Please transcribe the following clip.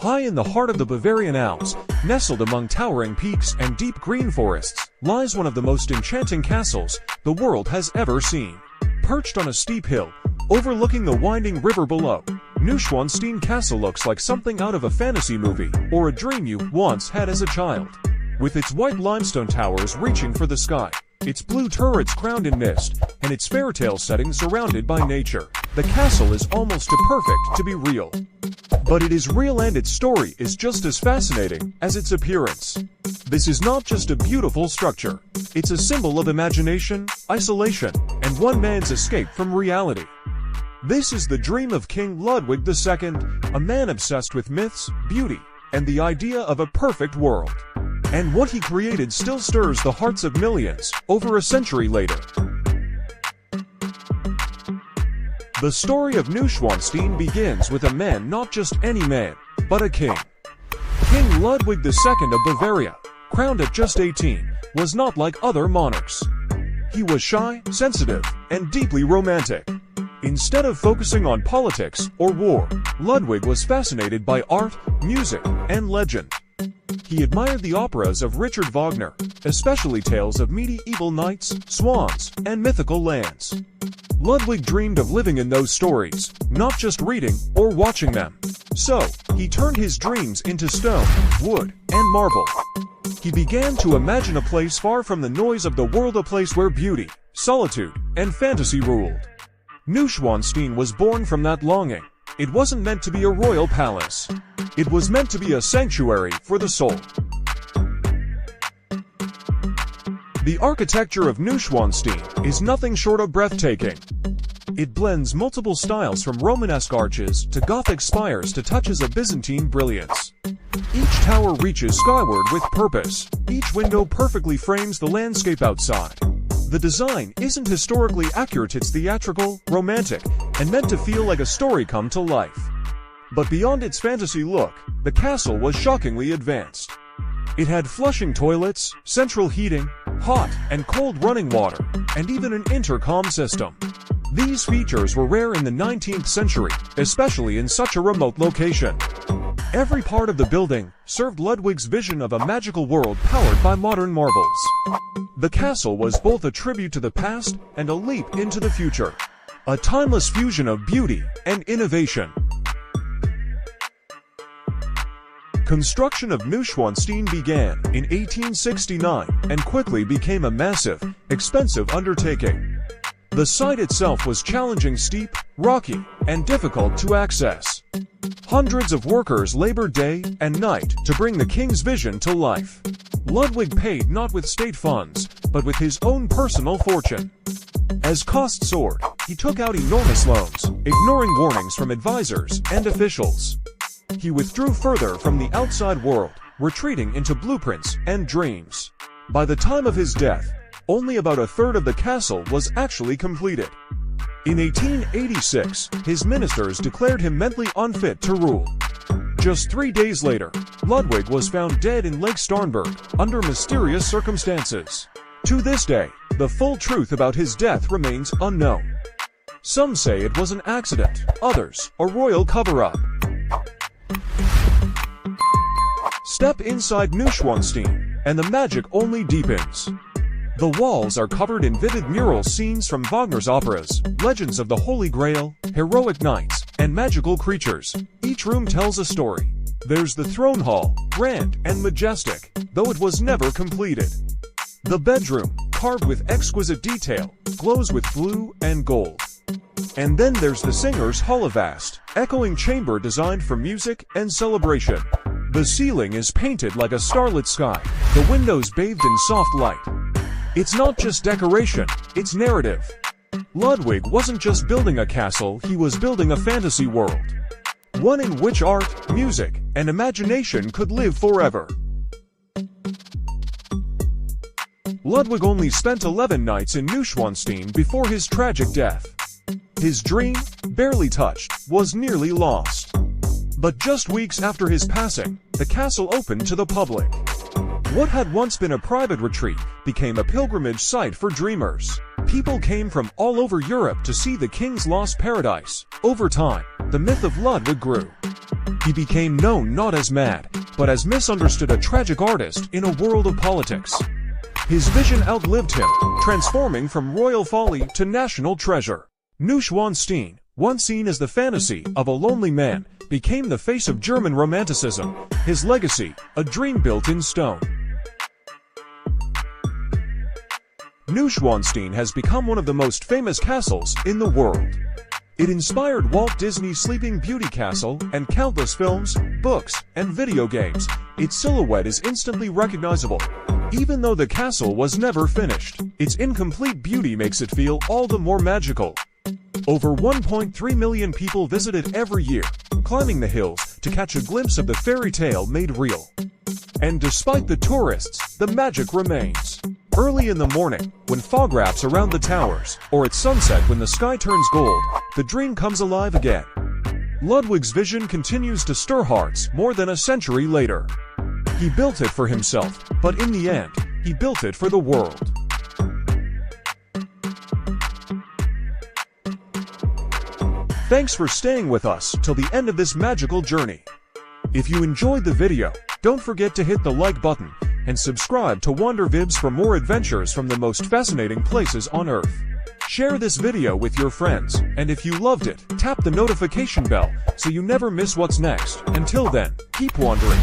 High in the heart of the Bavarian Alps, nestled among towering peaks and deep green forests, lies one of the most enchanting castles the world has ever seen. Perched on a steep hill, overlooking the winding river below, Neuschwanstein Castle looks like something out of a fantasy movie or a dream you once had as a child. With its white limestone towers reaching for the sky, its blue turrets crowned in mist, and its fairytale setting surrounded by nature, the castle is almost too perfect to be real. But it is real, and its story is just as fascinating as its appearance. This is not just a beautiful structure. It's a symbol of imagination, isolation, and one man's escape from reality. This is the dream of King Ludwig II, a man obsessed with myths, beauty, and the idea of a perfect world. And what he created still stirs the hearts of millions, over a century later. The story of Neuschwanstein begins with a man, not just any man, but a king. King Ludwig II of Bavaria, crowned at just 18, was not like other monarchs. He was shy, sensitive, and deeply romantic. Instead of focusing on politics or war, Ludwig was fascinated by art, music, and legend. He admired the operas of Richard Wagner, especially tales of medieval knights, swans, and mythical lands. Ludwig dreamed of living in those stories, not just reading or watching them. So, he turned his dreams into stone, wood, and marble. He began to imagine a place far from the noise of the world, a place where beauty, solitude, and fantasy ruled. Neuschwanstein was born from that longing. It wasn't meant to be a royal palace. It was meant to be a sanctuary for the soul. The architecture of Neuschwanstein is nothing short of breathtaking. It blends multiple styles from Romanesque arches to Gothic spires to touches of Byzantine brilliance. Each tower reaches skyward with purpose. Each window perfectly frames the landscape outside. The design isn't historically accurate, it's theatrical, romantic, and meant to feel like a story come to life. But beyond its fantasy look, the castle was shockingly advanced. It had flushing toilets, central heating, hot and cold running water, and even an intercom system. These features were rare in the 19th century, especially in such a remote location. Every part of the building served Ludwig's vision of a magical world powered by modern marvels. The castle was both a tribute to the past and a leap into the future, a timeless fusion of beauty and innovation. Construction of Neuschwanstein began in 1869 and quickly became a massive, expensive undertaking. The site itself was challenging, steep, rocky, and difficult to access. Hundreds of workers labored day and night to bring the king's vision to life. Ludwig paid not with state funds, but with his own personal fortune. As costs soared, he took out enormous loans, ignoring warnings from advisors and officials. He withdrew further from the outside world, retreating into blueprints and dreams. By the time of his death, only about a third of the castle was actually completed. In 1886, his ministers declared him mentally unfit to rule. Just 3 days later, Ludwig was found dead in Lake Starnberg, under mysterious circumstances. To this day, the full truth about his death remains unknown. Some say it was an accident, others, a royal cover-up. Step inside Neuschwanstein, and the magic only deepens. The walls are covered in vivid mural scenes from Wagner's operas, legends of the Holy Grail, heroic knights, and magical creatures. Each room tells a story. There's the throne hall, grand and majestic, though it was never completed. The bedroom, carved with exquisite detail, glows with blue and gold. And then there's the singer's hall, a vast, echoing chamber designed for music and celebration. The ceiling is painted like a starlit sky, the windows bathed in soft light. It's not just decoration, it's narrative. Ludwig wasn't just building a castle, he was building a fantasy world. One in which art, music, and imagination could live forever. Ludwig only spent 11 nights in Neuschwanstein before his tragic death. His dream, barely touched, was nearly lost. But just weeks after his passing, the castle opened to the public. What had once been a private retreat became a pilgrimage site for dreamers. People came from all over Europe to see the king's lost paradise. Over time, the myth of Ludwig grew. He became known not as mad, but as misunderstood, a tragic artist in a world of politics. His vision outlived him, transforming from royal folly to national treasure. Neuschwanstein, once seen as the fantasy of a lonely man, became the face of German romanticism, his legacy, a dream built in stone. Neuschwanstein has become one of the most famous castles in the world. It inspired Walt Disney's Sleeping Beauty castle and countless films, books, and video games. Its silhouette is instantly recognizable. Even though the castle was never finished, its incomplete beauty makes it feel all the more magical. Over 1.3 million people visit it every year, climbing the hills to catch a glimpse of the fairy tale made real. And despite the tourists, the magic remains. Early in the morning, when fog wraps around the towers, or at sunset when the sky turns gold, the dream comes alive again. Ludwig's vision continues to stir hearts more than a century later. He built it for himself, but in the end, he built it for the world. Thanks for staying with us till the end of this magical journey. If you enjoyed the video, don't forget to hit the like button and subscribe to WonderVibs for more adventures from the most fascinating places on Earth. Share this video with your friends, and if you loved it, tap the notification bell so you never miss what's next. Until then, keep wandering.